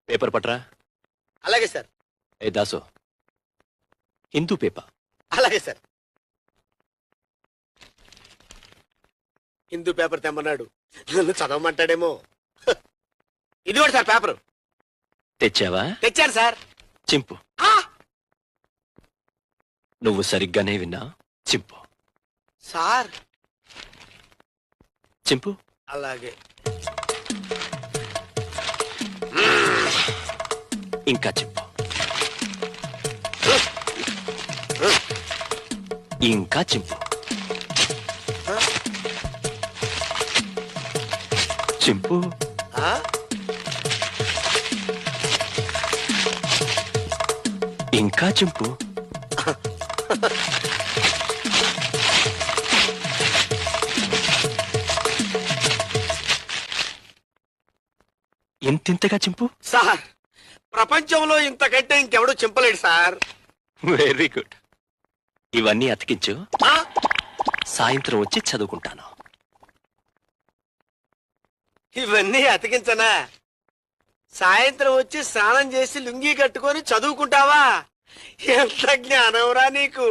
Paper పట్రా. అలాగే sir. ఏ Dasu, Hindu paper. అలాగే సార్. హిందూ పేపర్ తెమ్మన్నాడు, నన్ను చదవమంటాడేమో. ఇది కూడా సార్ పేపరు. తెచ్చావా? తెచ్చాను సార్. చింపు. నువ్వు సరిగ్గానే విన్నా. చింపు సార్. చింపు. అలాగే. ఇంకా చింపు. ఇంకా చింపు. చింపు. ఇంకా చింపు. ఇంతింతగా చింపు. సార్, ప్రపంచంలో ఇంతకంటే ఇంకెవడూ చింపలేడు సార్. Very good. ఇవన్నీ అతికించు, సాయంత్రం వచ్చి చదువుకుంటాను. ఇవన్నీ అతికించనా? సాయంత్రం వచ్చి స్నానం చేసి లుంగీ కట్టుకొని చదువుకుంటావా? ఎంత జ్ఞానంరా నీకు.